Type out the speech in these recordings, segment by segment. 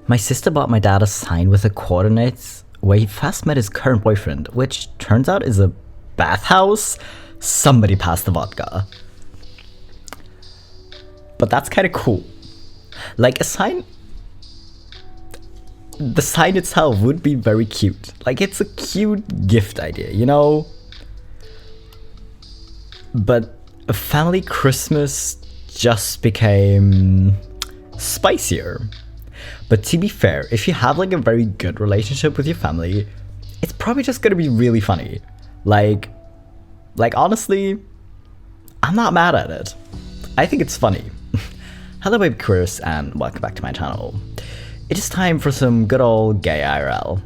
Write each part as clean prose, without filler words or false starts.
My sister bought my dad a sign with the coordinates where he first met his current boyfriend, which turns out is a bathhouse. Somebody passed the vodka. But that's kind of cool. Like, a sign... The sign itself would be very cute. Like, it's a cute gift idea, you know? But a family Christmas just became spicier. But to be fair, if you have like a very good relationship with your family, it's probably just gonna be really funny. Like honestly, I'm not mad at it. I think it's funny. Hello BabyQueers and welcome back to my channel. It is time for some good old gay IRL.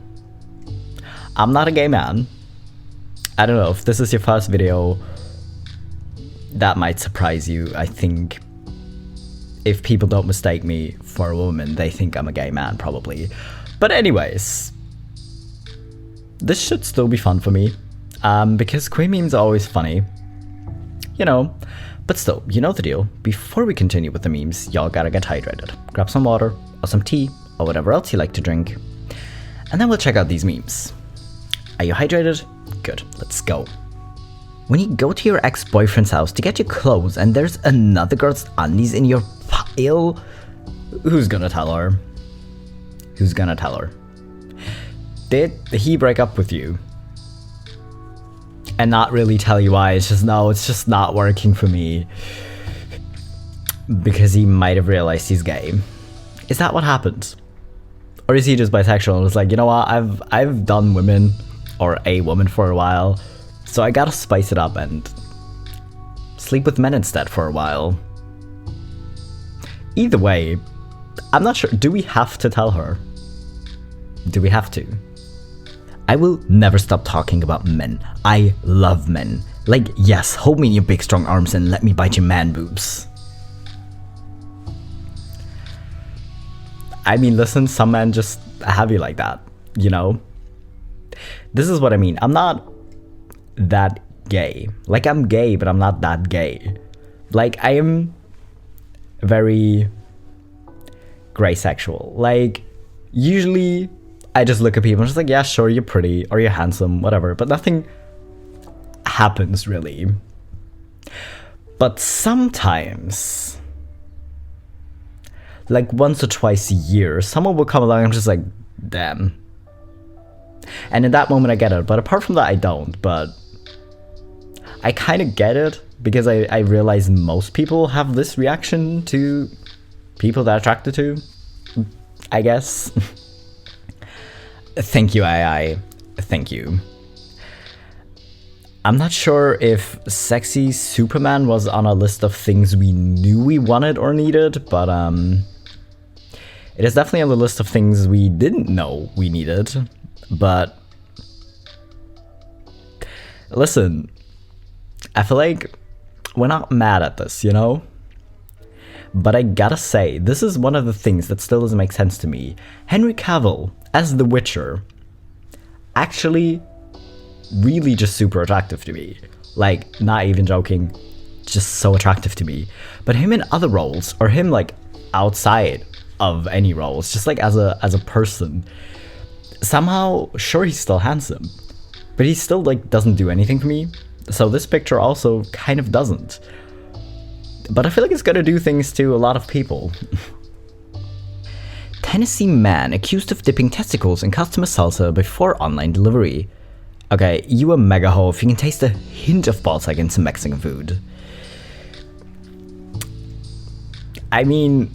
I'm not a gay man. I don't know, if this is your first video, that might surprise you. I think if people don't mistake me for a woman, they think I'm a gay man, probably. But anyways, this should still be fun for me, because queer memes are always funny, you know. But still, you know the deal. Before we continue with the memes, y'all gotta get hydrated. Grab some water, or some tea, or whatever else you like to drink, and then we'll check out these memes. Are you hydrated? Good, let's go. When you go to your ex-boyfriend's house to get your clothes and there's another girl's undies in your pile, who's gonna tell her? Who's gonna tell her? Did he break up with you? And not really tell you why? It's just, no, it's just not working for me. Because he might have realized he's gay. Is that what happened? Or is he just bisexual and was like, you know what, I've done women, or a woman for a while, so I gotta spice it up and sleep with men instead for a while. Either way, I'm not sure. Do we have to tell her? Do we have to? I will never stop talking about men. I love men. Like, yes, hold me in your big strong arms and let me bite your man boobs. I mean, listen, some men just have you like that, you know? This is what I mean. I'm not that gay. Like, I'm gay, but I'm not that gay. Like, I am very gray sexual. Like, usually I just look at people and just like, yeah, sure, you're pretty or you're handsome, whatever, but nothing happens really. But sometimes, like once or twice a year, someone will come along and I'm just like, damn. And in that moment I get it, but apart from that I don't. But I kind of get it because I realize most people have this reaction to people they're attracted to, I guess. Thank you, AI. Thank you. I'm not sure if sexy Superman was on a list of things we knew we wanted or needed, but it is definitely on the list of things we didn't know we needed. But listen, I feel like we're not mad at this, you know? But I gotta say, this is one of the things that still doesn't make sense to me. Henry Cavill, as The Witcher, actually really just super attractive to me. Like, not even joking, just so attractive to me. But him in other roles, or him like outside of any roles, just like as a person, somehow, sure, he's still handsome, but he still like doesn't do anything for me. So this picture also kind of doesn't. But I feel like it's gonna do things to a lot of people. Tennessee man accused of dipping testicles in customer salsa before online delivery. Okay, you a mega hoe if you can taste a hint of ballsack in some Mexican food. I mean,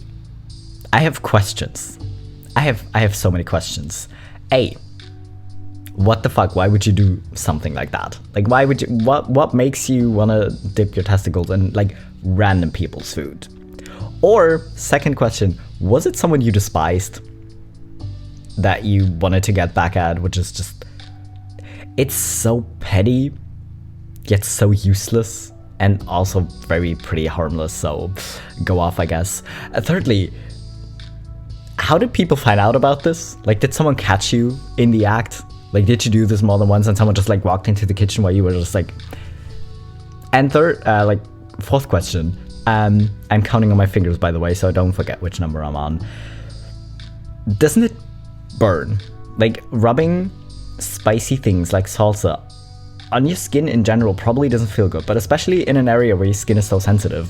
I have questions. I have so many questions. A, what the fuck? Why would you do something like that? Like, why would you? What makes you wanna dip your testicles in like random people's food? Or second question, was it someone you despised that you wanted to get back at, which is just, it's so petty, yet so useless, and also very pretty harmless, so go off, I guess. Thirdly, how did people find out about this? Like, did someone catch you in the act? Like, did you do this more than once and someone just like walked into the kitchen while you were just like... And fourth question, I'm counting on my fingers, by the way, so I don't forget which number I'm on. doesn't it burn? Like, rubbing spicy things like salsa on your skin in general probably doesn't feel good, but especially in an area where your skin is so sensitive,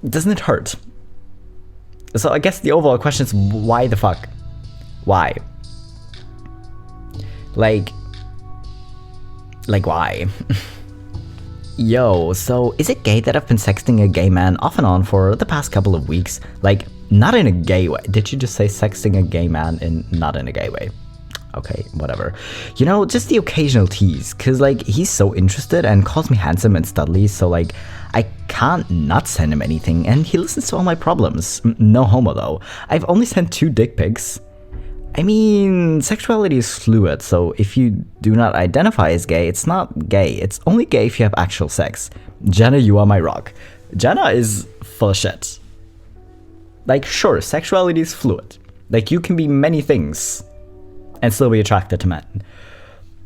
doesn't it hurt? So I guess the overall question is, why the fuck? Why? Like why? Yo, so is it gay that I've been sexting a gay man off and on for the past couple of weeks? Like, not in a gay way. Did you just say sexting a gay man in not in a gay way? Okay, whatever. You know, just the occasional tease, cause like, he's so interested and calls me handsome and studly, so like, I can't not send him anything, and he listens to all my problems. No homo though. I've only sent 2 dick pics. I mean, sexuality is fluid, so if you do not identify as gay, it's not gay. It's only gay if you have actual sex. Jenna, you are my rock. Jenna is full of shit. Like, sure, sexuality is fluid. Like, you can be many things and still be attracted to men.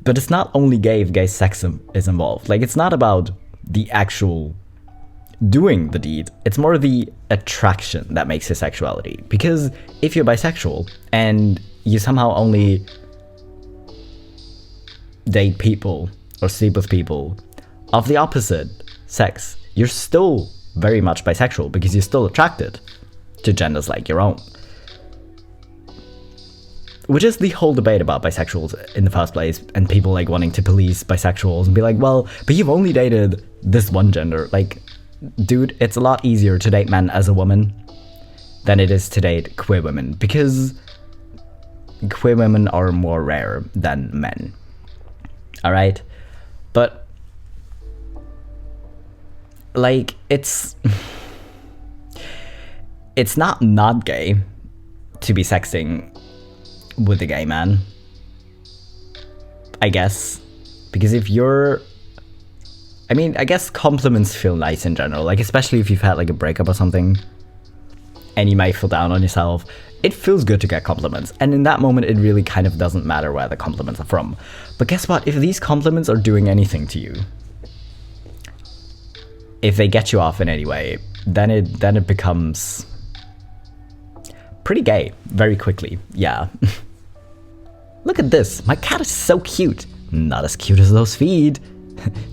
But it's not only gay if gay sex is involved. Like, it's not about the actual doing the deed. It's more the attraction that makes your sexuality. Because if you're bisexual and you somehow only date people or sleep with people of the opposite sex, you're still very much bisexual because you're still attracted to genders like your own. Which is the whole debate about bisexuals in the first place, and people like wanting to police bisexuals and be like, well, but you've only dated this one gender. Like, dude, it's a lot easier to date men as a woman than it is to date queer women, because queer women are more rare than men. Alright? But, like, it's not gay to be sexting with a gay man, I guess. Because if you're... I mean, I guess compliments feel nice in general, like, especially if you've had, like, a breakup or something, and you might feel down on yourself. It feels good to get compliments, and in that moment, it really kind of doesn't matter where the compliments are from. But guess what? If these compliments are doing anything to you, if they get you off in any way, then it becomes pretty gay very quickly. Yeah. Look at this. My cat is so cute. Not as cute as those feet.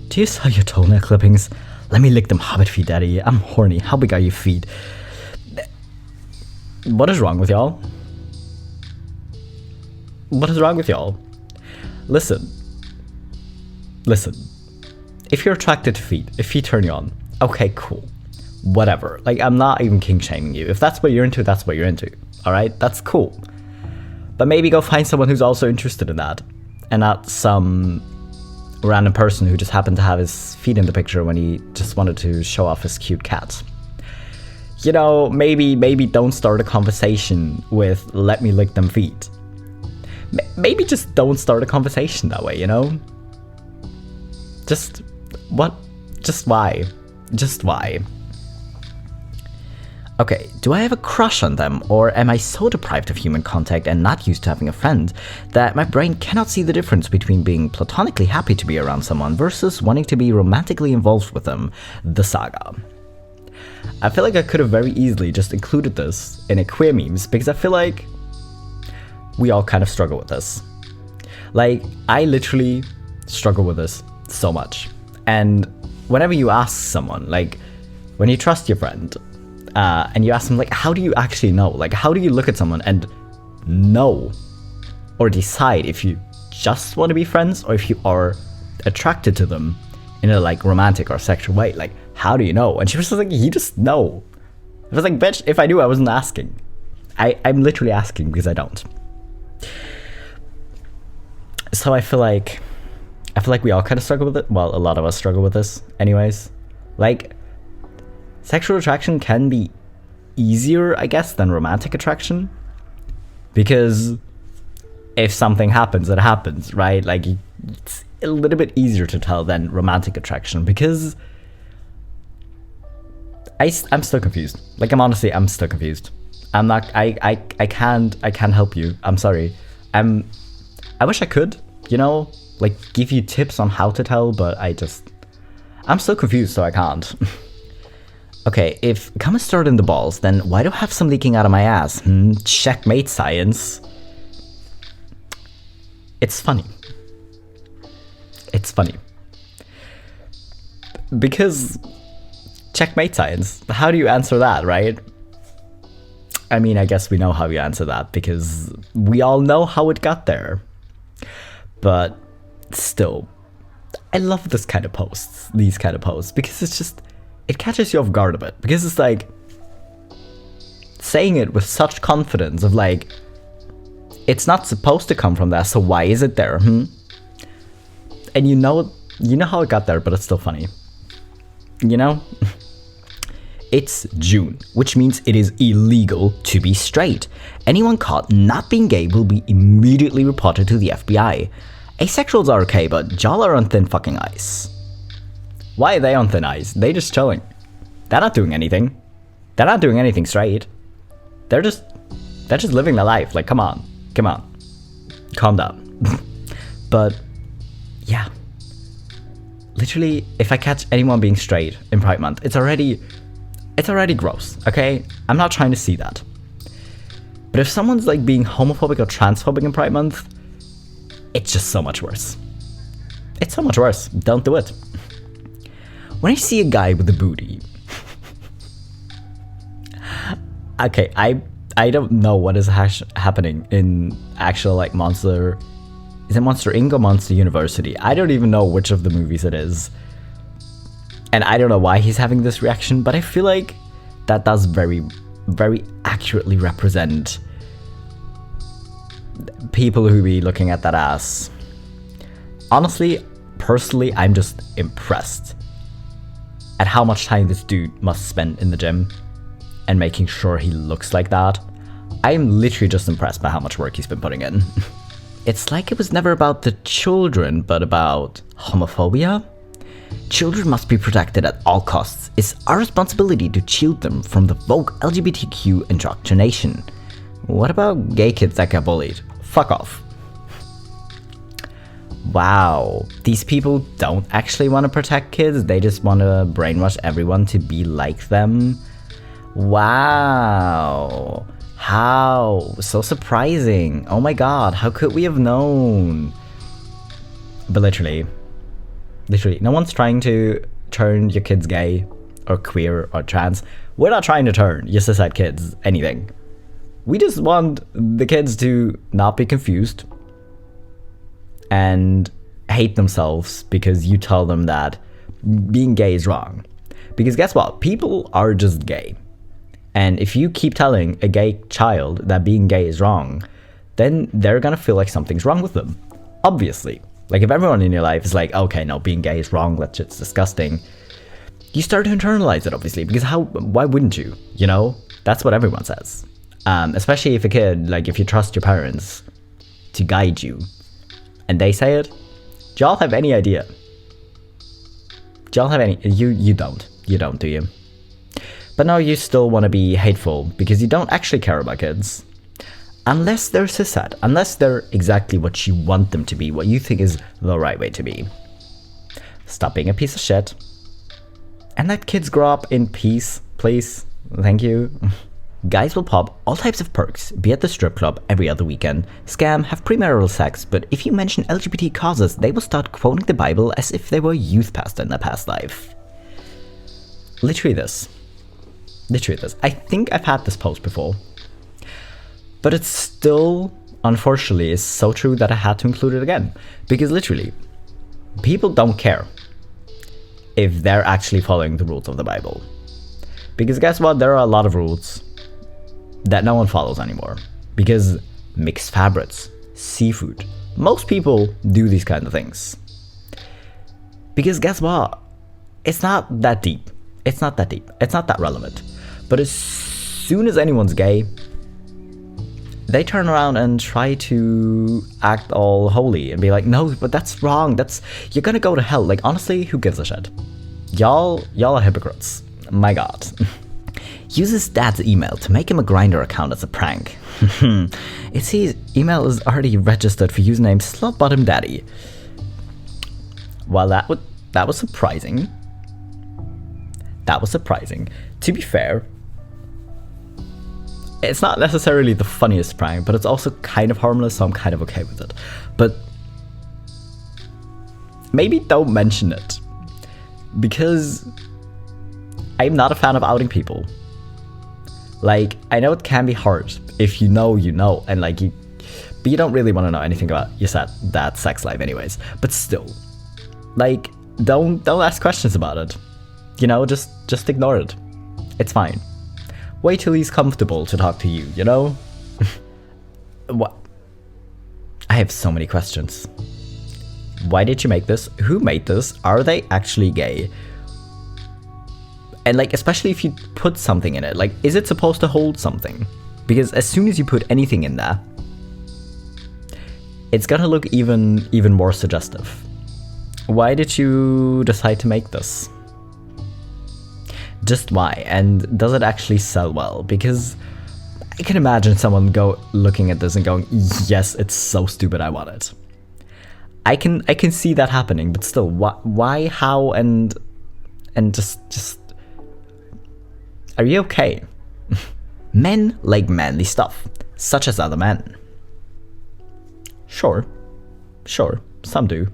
Do you sell your toenail clippings? Let me lick them, hobbit feet, daddy. I'm horny. How big are your feet? What is wrong with y'all? What is wrong with y'all? Listen. If you're attracted to feet, if feet turn you on, okay, cool. Whatever. Like, I'm not even king shaming you. If that's what you're into, that's what you're into. Alright? That's cool. But maybe go find someone who's also interested in that, and not some random person who just happened to have his feet in the picture when he just wanted to show off his cute cat. You know, maybe don't start a conversation with, let me lick them feet. Maybe just don't start a conversation that way, you know? Just why? Just why? Okay, do I have a crush on them, or am I so deprived of human contact and not used to having a friend that my brain cannot see the difference between being platonically happy to be around someone versus wanting to be romantically involved with them? The saga. I feel like I could have very easily just included this in a queer memes, because I feel like we all kind of struggle with this. Like, I literally struggle with this so much. And whenever you ask someone, like, when you trust your friend, and you ask them, like, how do you actually know? Like, how do you look at someone and know or decide if you just want to be friends or if you are attracted to them in a, like, romantic or sexual way? Like, how do you know? And she was just like, you just know. I was like, bitch, if I knew, I wasn't asking. I'm literally asking because I don't. So I feel like we all kind of struggle with it. Well, a lot of us struggle with this anyways. Like, sexual attraction can be easier, I guess, than romantic attraction. Because if something happens, it happens, right? Like, it's a little bit easier to tell than romantic attraction, because I'm still confused. Like, I'm still confused. I can't help you. I'm sorry. I wish I could, you know, like, give you tips on how to tell, but I'm still confused, so I can't. Okay, if cum is stored in the balls, then why do I have some leaking out of my ass? Checkmate science. It's funny. It's funny. Because checkmate science, how do you answer that, right? I mean, I guess we know how you answer that because we all know how it got there. But still, I love this kind of posts, these kind of posts, because it's just, it catches you off guard a bit. Because it's like, saying it with such confidence of like, it's not supposed to come from there, so why is it there, And you know how it got there, but it's still funny. You know? It's June, which means it is illegal to be straight. Anyone caught not being gay will be immediately reported to the FBI. Asexuals are okay, but y'all are on thin fucking ice. Why are they on thin ice? They just chilling. They're not doing anything. They're not doing anything straight. They're just living their life. Like, come on. Calm down. But, yeah. Literally, if I catch anyone being straight in Pride Month, it's already gross, okay? I'm not trying to see that. But if someone's like being homophobic or transphobic in Pride Month, it's just so much worse. It's so much worse. Don't do it. When I see a guy with a booty... okay, I don't know what is happening in actual like Monster... Is it Monster Inc. or Monster University? I don't even know which of the movies it is. And I don't know why he's having this reaction, but I feel like that does very, very accurately represent people who be looking at that ass. Honestly, personally, I'm just impressed at how much time this dude must spend in the gym and making sure he looks like that. I'm literally just impressed by how much work he's been putting in. It's like it was never about the children, but about homophobia. Children must be protected at all costs. It's our responsibility to shield them from the woke LGBTQ indoctrination. What about gay kids that get bullied? Fuck off. Wow, these people don't actually want to protect kids, they just want to brainwash everyone to be like them. Wow, how? So surprising. Oh my god, how could we have known? But literally, no one's trying to turn your kids gay or queer or trans. We're not trying to turn your cishet kids anything. We just want the kids to not be confused and hate themselves because you tell them that being gay is wrong. Because guess what? People are just gay. And if you keep telling a gay child that being gay is wrong, then they're gonna feel like something's wrong with them. Obviously. Like if everyone in your life is like, okay, no, being gay is wrong, that shit's disgusting, you start to internalize it, obviously, because why wouldn't you? You know? That's what everyone says. Especially if a kid, like if you trust your parents to guide you, and they say it, do y'all have any idea? Do y'all have any? You don't. You don't, do you? But no, you still want to be hateful because you don't actually care about kids. Unless they're cishet. Unless they're exactly what you want them to be, what you think is the right way to be. Stop being a piece of shit. And let kids grow up in peace, please. Thank you. Guys will pop all types of perks, be at the strip club every other weekend, scam, have premarital sex, but if you mention LGBT causes, they will start quoting the Bible as if they were a youth pastor in their past life. Literally this. I think I've had this post before. But it's still, unfortunately, is so true that I had to include it again. Because literally, people don't care if they're actually following the rules of the Bible. Because guess what? There are a lot of rules that no one follows anymore. Because mixed fabrics, seafood, most people do these kind of things. Because guess what? It's not that deep. It's not that relevant. But as soon as anyone's gay, they turn around and try to act all holy and be like, no, but that's wrong. You're gonna go to hell. Like, honestly, who gives a shit? Y'all are hypocrites. My god. Use his dad's email to make him a Grindr account as a prank. It's his email is already registered for username SlutBottomDaddy. While that was surprising. To be fair, it's not necessarily the funniest prank, but it's also kind of harmless, so I'm kind of okay with it. But maybe don't mention it, because I'm not a fan of outing people. Like, I know it can be hard if you know, and like but you don't really want to know anything about your dad's sex life anyways. But still, like, don't ask questions about it. You know, just ignore it. It's fine. Wait till he's comfortable to talk to you, you know? What? I have so many questions. Why did you make this? Who made this? Are they actually gay? And like, especially if you put something in it, like, is it supposed to hold something? Because as soon as you put anything in there, it's gonna look even more suggestive. Why did you decide to make this? Just why? And does it actually sell well? Because I can imagine someone looking at this and going, yes, it's so stupid, I want it. I can see that happening, but still, why, how, and just are you okay? Men like manly stuff, such as other men. Sure, some do.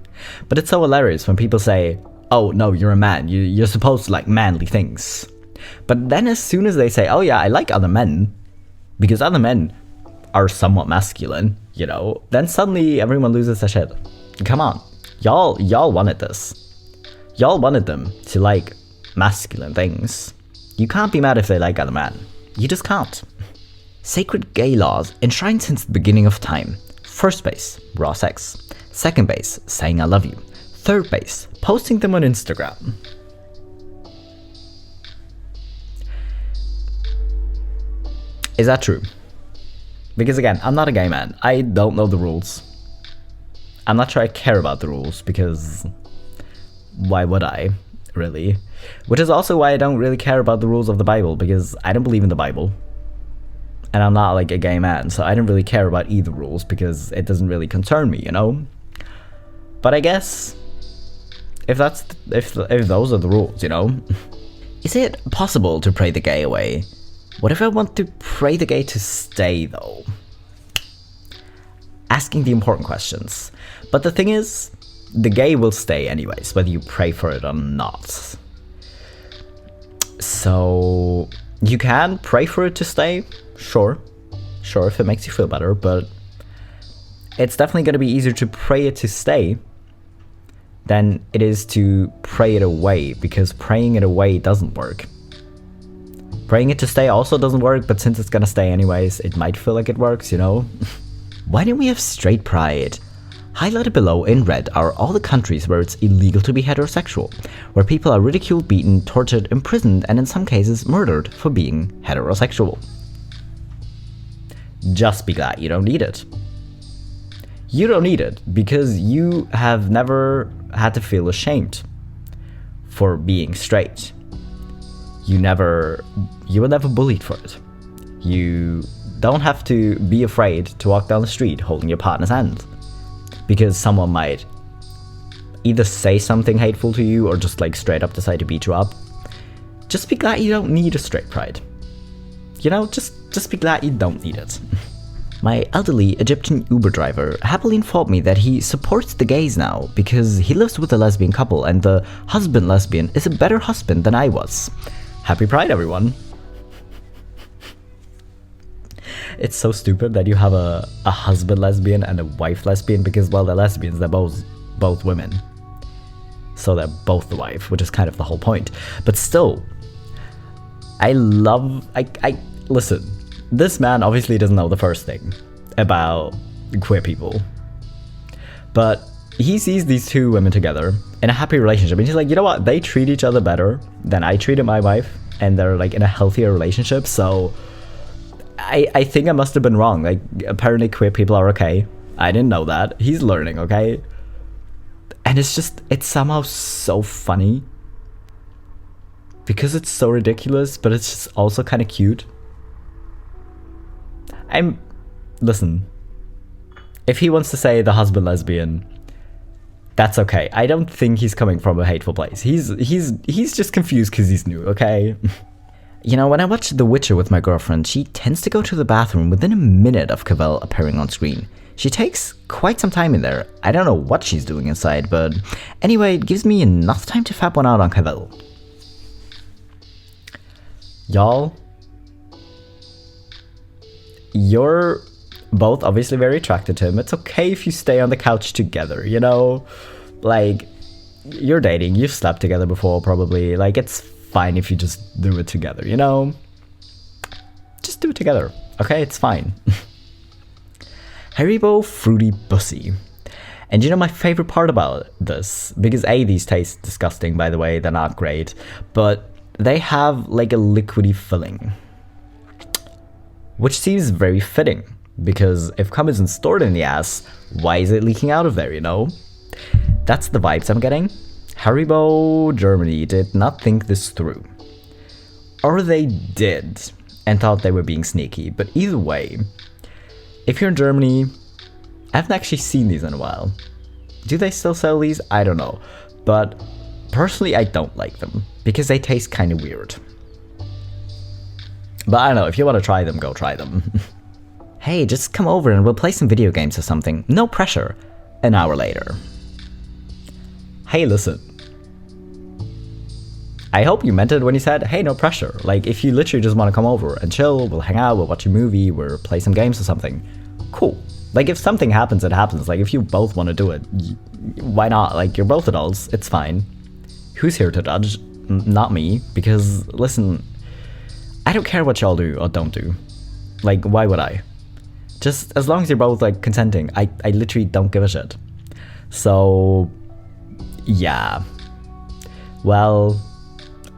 But it's so hilarious when people say, oh no, you're a man, you're supposed to like manly things. But then as soon as they say, oh yeah, I like other men, because other men are somewhat masculine, you know, then suddenly everyone loses their shit. Come on, y'all wanted this. Y'all wanted them to like masculine things. You can't be mad if they like other men. You just can't. Sacred gay laws enshrined since the beginning of time. First base, raw sex. Second base, saying I love you. Third base, posting them on Instagram. Is that true? Because again, I'm not a gay man. I don't know the rules. I'm not sure I care about the rules, because why would I, really? Which is also why I don't really care about the rules of the Bible, because I don't believe in the Bible. And I'm not like a gay man, so I don't really care about either rules, because it doesn't really concern me, you know? But I guess if those are the rules, you know? Is it possible to pray the gay away? What if I want to pray the gay to stay, though? Asking the important questions. But the thing is, the gay will stay anyways, whether you pray for it or not. So you can pray for it to stay, sure, if it makes you feel better, but it's definitely going to be easier to pray it to stay than it is to pray it away, because praying it away doesn't work. Praying it to stay also doesn't work, but since it's gonna stay anyways, it might feel like it works, you know? Why don't we have straight pride? Highlighted below in red are all the countries where it's illegal to be heterosexual, where people are ridiculed, beaten, tortured, imprisoned, and in some cases murdered for being heterosexual. Just be glad you don't need it. You don't need it because you have never had to feel ashamed for being straight. You were never bullied for it. You don't have to be afraid to walk down the street holding your partner's hand, because someone might either say something hateful to you or just like straight up decide to beat you up. Just be glad you don't need a straight pride. You know, just be glad you don't need it. My elderly Egyptian Uber driver happily informed me that he supports the gays now because he lives with a lesbian couple and the husband lesbian is a better husband than I was. Happy Pride, everyone. It's so stupid that you have a husband lesbian and a wife lesbian because, well, they're lesbians, they're both women. So they're both the wife, which is kind of the whole point. But still, I listen, this man obviously doesn't know the first thing about queer people. But he sees these two women together in a happy relationship, and he's like, you know what, they treat each other better than I treated my wife, and they're like in a healthier relationship, so I think I must have been wrong. Like, apparently queer people are okay. I didn't know that. He's learning, okay? And it's somehow so funny because it's so ridiculous, but it's just also kind of cute. Listen, if he wants to say the husband lesbian, that's okay. I don't think he's coming from a hateful place. He's just confused because he's new, okay? You know, when I watch The Witcher with my girlfriend, she tends to go to the bathroom within a minute of Cavell appearing on screen. She takes quite some time in there. I don't know what she's doing inside, but anyway, it gives me enough time to fap one out on Cavell. Y'all, you're both obviously very attracted to him. It's okay if you stay on the couch together, you know? Like, you're dating, you've slept together before probably. Like, it's fine if you just do it together, you know? Just do it together, okay? It's fine. Haribo Fruity Bussy. And you know my favorite part about this, because A, these taste disgusting, by the way, they're not great, but they have like a liquidy filling, which seems very fitting, because if cum isn't stored in the ass, why is it leaking out of there, you know? That's the vibes I'm getting. Haribo Germany did not think this through. Or they did, and thought they were being sneaky, but either way, if you're in Germany, I haven't actually seen these in a while. Do they still sell these? I don't know, but personally I don't like them, because they taste kind of weird. But I don't know, if you want to try them, go try them. Hey, just come over and we'll play some video games or something. No pressure. An hour later. Hey, listen. I hope you meant it when you said, hey, no pressure. Like, if you literally just want to come over and chill, we'll hang out, we'll watch a movie, we'll play some games or something. Cool. Like, if something happens, it happens. Like, if you both want to do it, why not? Like, you're both adults, it's fine. Who's here to judge? Not me, because, listen, I don't care what y'all do or don't do. Like, why would I? Just as long as you're both, like, consenting, I literally don't give a shit. So, yeah. Well,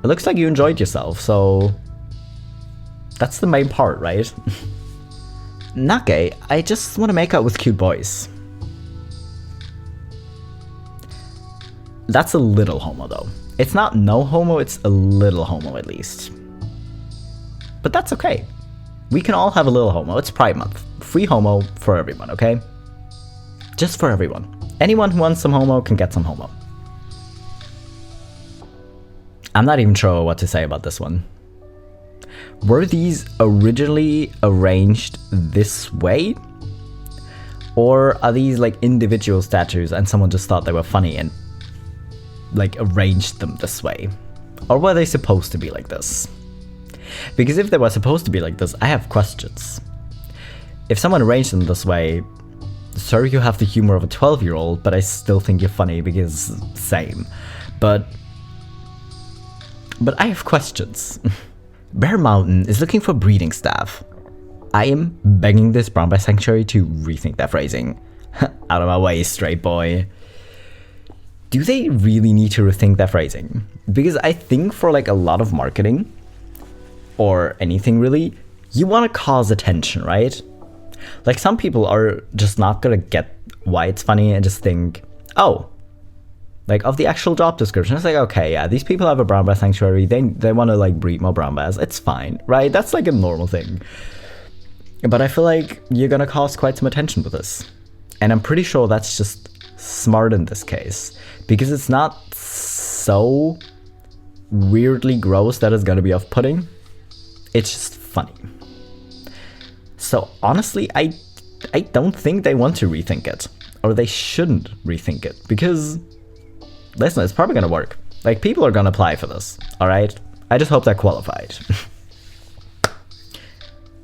it looks like you enjoyed yourself, so that's the main part, right? Not gay, I just want to make out with cute boys. That's a little homo though. It's not no homo, it's a little homo at least. But that's okay. We can all have a little homo, it's Pride Month. Free homo for everyone, okay? Just for everyone. Anyone who wants some homo can get some homo. I'm not even sure what to say about this one. Were these originally arranged this way? Or are these like individual statues and someone just thought they were funny and like arranged them this way? Or were they supposed to be like this? Because if they were supposed to be like this, I have questions. If someone arranged them this way, sorry you have the humor of a 12-year-old, but I still think you're funny because same. But I have questions. Bear Mountain is looking for breeding staff. I am begging this brown bear sanctuary to rethink that phrasing. Out of my way, straight boy. Do they really need to rethink that phrasing? Because I think for like a lot of marketing, or anything really, you want to cause attention, right? Like some people are just not gonna get why it's funny and just think, oh, like of the actual job description, it's like, okay, yeah, these people have a brown bear sanctuary, they want to like breed more brown bears, it's fine, right? That's like a normal thing. But I feel like you're gonna cause quite some attention with this. And I'm pretty sure that's just smart in this case, because it's not so weirdly gross that it's gonna be off-putting. It's just funny. So honestly, I don't think they want to rethink it, or they shouldn't rethink it, because listen, it's probably gonna work. Like, people are gonna apply for this, alright? I just hope they're qualified.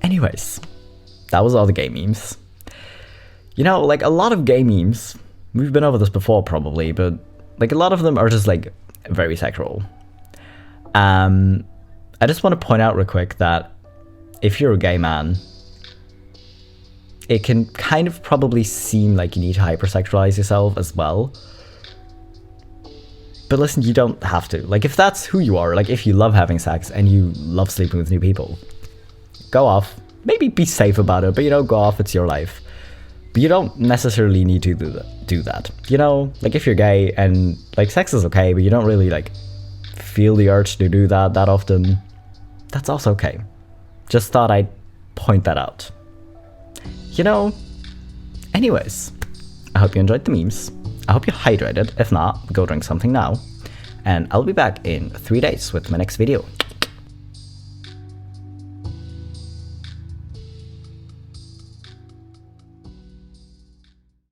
Anyways, that was all the gay memes. You know, like, a lot of gay memes, we've been over this before probably, but, like, a lot of them are just, like, very sexual. I just want to point out real quick that if you're a gay man, it can kind of probably seem like you need to hypersexualize yourself as well. But listen, you don't have to. Like, if that's who you are, like if you love having sex and you love sleeping with new people, go off. Maybe be safe about it, but you know, go off, it's your life. But you don't necessarily need to do that. You know, like if you're gay and like sex is okay, but you don't really like feel the urge to do that often, that's also okay. Just thought I'd point that out. You know, anyways, I hope you enjoyed the memes. I hope you're hydrated. If not, go drink something now. And I'll be back in 3 days with my next video.